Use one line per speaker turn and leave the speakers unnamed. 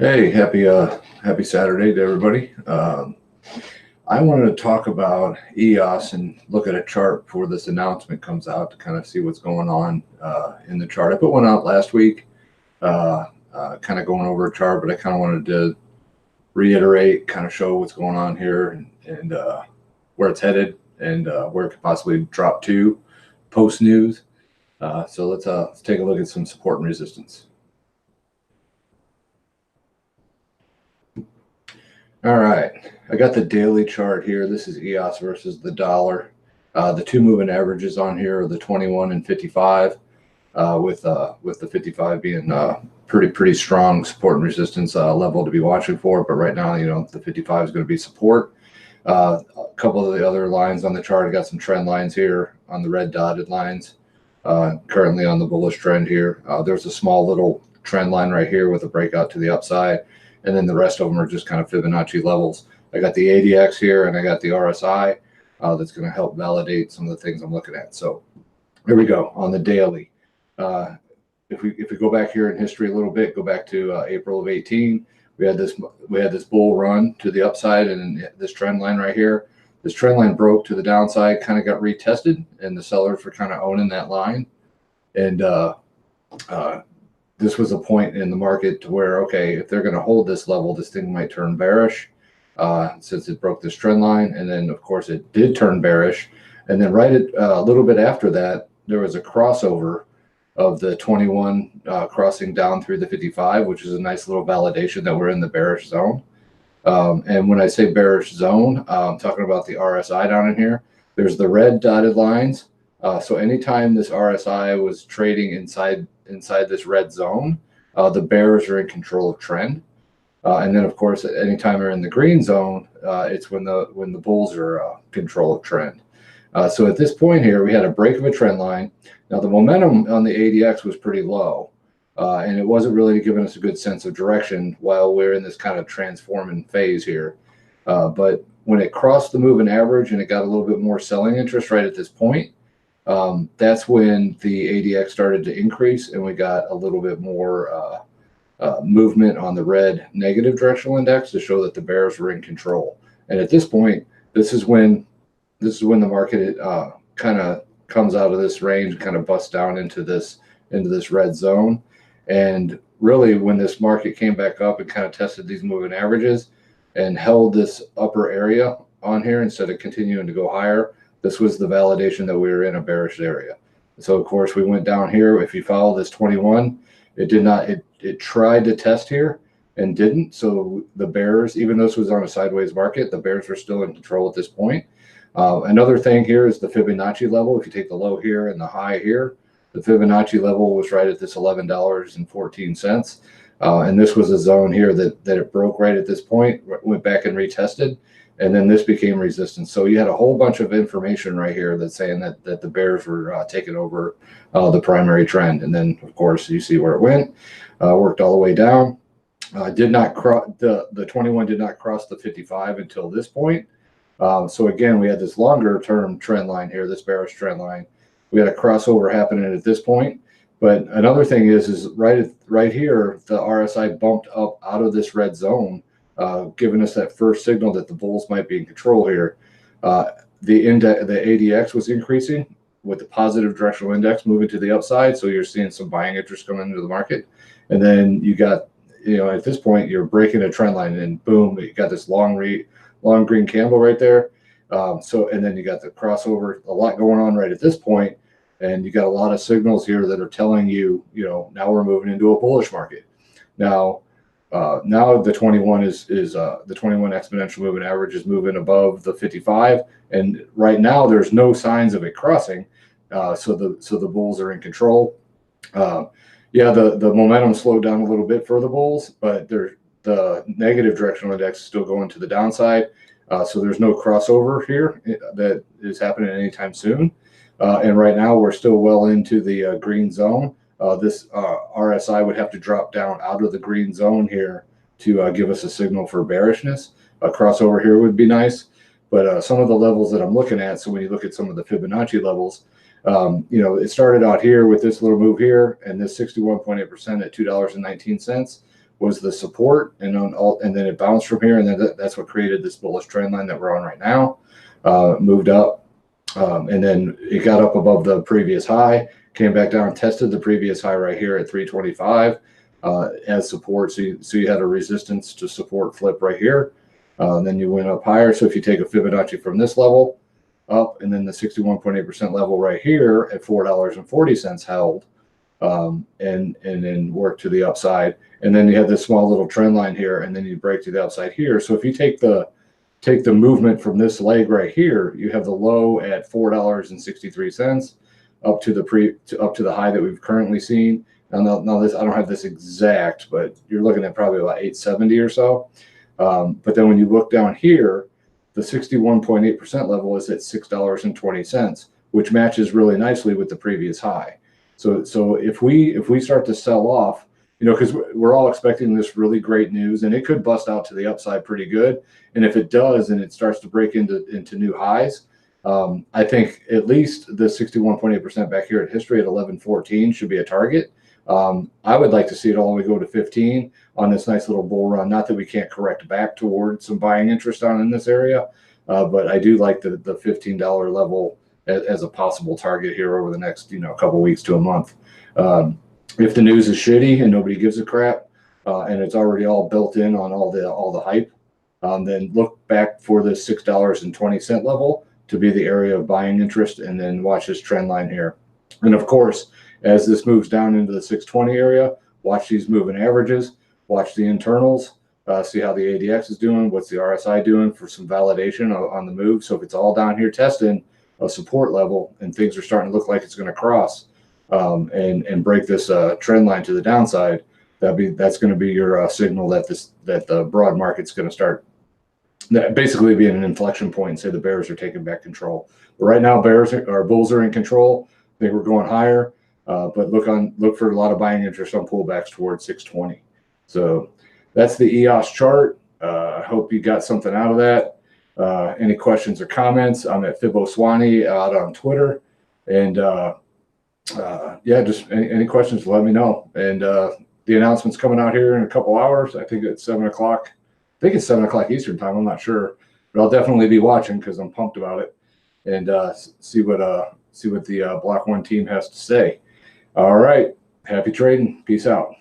Hey, happy Saturday to everybody. I wanted to talk about EOS and look at a chart before this announcement comes out to kind of see what's going on in the chart. I put one out last week, kind of going over a chart, but I kind of wanted to reiterate, kind of show what's going on here and where it's headed and where it could possibly drop to post news. So let's take a look at some support and resistance. All right, I got the daily chart here. This is EOS versus the dollar. The two moving averages on here are the 21 and 55, with the 55 being pretty strong support and resistance level to be watching for. But right now, the 55 is going to be support. A couple of the other lines on the chart, I got some trend lines here on the red dotted lines. Currently on the bullish trend here. There's a small little trend line right here with a breakout to the upside. And then the rest of them are just kind of Fibonacci levels. I got the ADX here and I got the RSI that's going to help validate some of the things I'm looking at. So here we go on the daily. If we go back here in history a little bit, go back to April of 18, we had this bull run to the upside, and this trend line right here. This trend line broke to the downside, kind of got retested, and the sellers were kind of owning that line. And this was a point in the market to where, okay, if they're going to hold this level, this thing might turn bearish since it broke this trend line. And then, of course, it did turn bearish. And then a little bit after that, there was a crossover of the 21 crossing down through the 55, which is a nice little validation that we're in the bearish zone. And when I say bearish zone, I'm talking about the RSI down in here. There's the red dotted lines. So anytime this RSI was trading inside this red zone, the bears are in control of trend. And then, of course, anytime they're in the green zone, it's when the bulls are control of trend. So at this point here, we had a break of a trend line. Now, the momentum on the ADX was pretty low, and it wasn't really giving us a good sense of direction while we're in this kind of transforming phase here. But when it crossed the moving average and it got a little bit more selling interest right at this point, that's when the ADX started to increase, and we got a little bit more movement on the red negative directional index to show that the bears were in control. And at this point, this is when the market kind of comes out of this range, kind of busts down into this red zone. And really, when this market came back up and kind of tested these moving averages and held this upper area on here instead of continuing to go higher, this was the validation that we were in a bearish area. So, of course, we went down here. If you follow this 21, it did not. It tried to test here and didn't. So the bears, even though this was on a sideways market, the bears were still in control at this point. Another thing here is the Fibonacci level. If you take the low here and the high here, the Fibonacci level was right at this $11.14. And this was a zone here that it broke right at this point, went back and retested. And then this became resistance. So you had a whole bunch of information right here that's saying that the bears were taking over the primary trend. And then, of course, you see where it went, worked all the way down. Did not cross the 21 did not cross the 55 until this point. So again, we had this longer term trend line here, this bearish trend line. We had a crossover happening at this point. But another thing is right here, the RSI bumped up out of this red zone, giving us that first signal that the bulls might be in control here. The ADX was increasing with the positive directional index moving to the upside. So you're seeing some buying interest coming into the market. And then you got, at this point, you're breaking a trend line and boom, you got this long green candle right there. And then you got the crossover, a lot going on right at this point. And you got a lot of signals here that are telling you, now we're moving into a bullish market. Now the 21 the 21 exponential moving average is moving above the 55, and right now there's no signs of it crossing. So the bulls are in control. The momentum slowed down a little bit for the bulls, but the negative directional index is still going to the downside. So there's no crossover here that is happening anytime soon. And right now we're still well into the green zone. This RSI would have to drop down out of the green zone here to give us a signal for bearishness. A crossover here would be nice, but some of the levels that I'm looking at, so when you look at some of the Fibonacci levels, it started out here with this little move here and this 61.8% at $2.19. was the support, and then it bounced from here, and then that's what created this bullish trend line that we're on right now. Moved up, and then it got up above the previous high, came back down, tested the previous high right here at 325 as support. So you had a resistance to support flip right here. Then you went up higher. So if you take a Fibonacci from this level up, and then the 61.8% level right here at $4.40 held, and then work to the upside. And then you have this small little trend line here, and then you break to the upside here. So if you take the movement from this leg right here, you have the low at $4.63 up to the high that we've currently seen. Now this, I don't have this exact, but you're looking at probably about 870 or so. But then when you look down here, the 61.8% level is at $6.20, which matches really nicely with the previous high. So if we start to sell off, because we're all expecting this really great news, and it could bust out to the upside pretty good. And if it does, and it starts to break into new highs, I think at least the 61.8% back here at history at 1114 should be a target. I would like to see it all the way go to 15 on this nice little bull run. Not that we can't correct back towards some buying interest on in this area, but I do like the $15 level as a possible target here over the next couple weeks to a month. If the news is shitty and nobody gives a crap, and it's already all built in on all the hype, then look back for this $6.20 level to be the area of buying interest, and then watch this trend line here. And of course, as this moves down into the 620 area, watch these moving averages, watch the internals, see how the ADX is doing, what's the RSI doing for some validation on the move. So if it's all down here testing a support level and things are starting to look like it's going to cross and break this trend line to the downside, that's going to be your signal that the broad market's going to start basically being an inflection point and say the bears are taking back control. But right now, bulls are in control. I think we're going higher, but look for a lot of buying interest on pullbacks towards 620. So that's the EOS chart. I hope you got something out of that. Any questions or comments? I'm at FiboSwanny out on Twitter, and yeah, just any questions, let me know. And the announcement's coming out here in a couple hours. I think it's 7 o'clock. I think it's 7 o'clock Eastern time. I'm not sure, but I'll definitely be watching because I'm pumped about it, and see what the Block One team has to say. All right, happy trading. Peace out.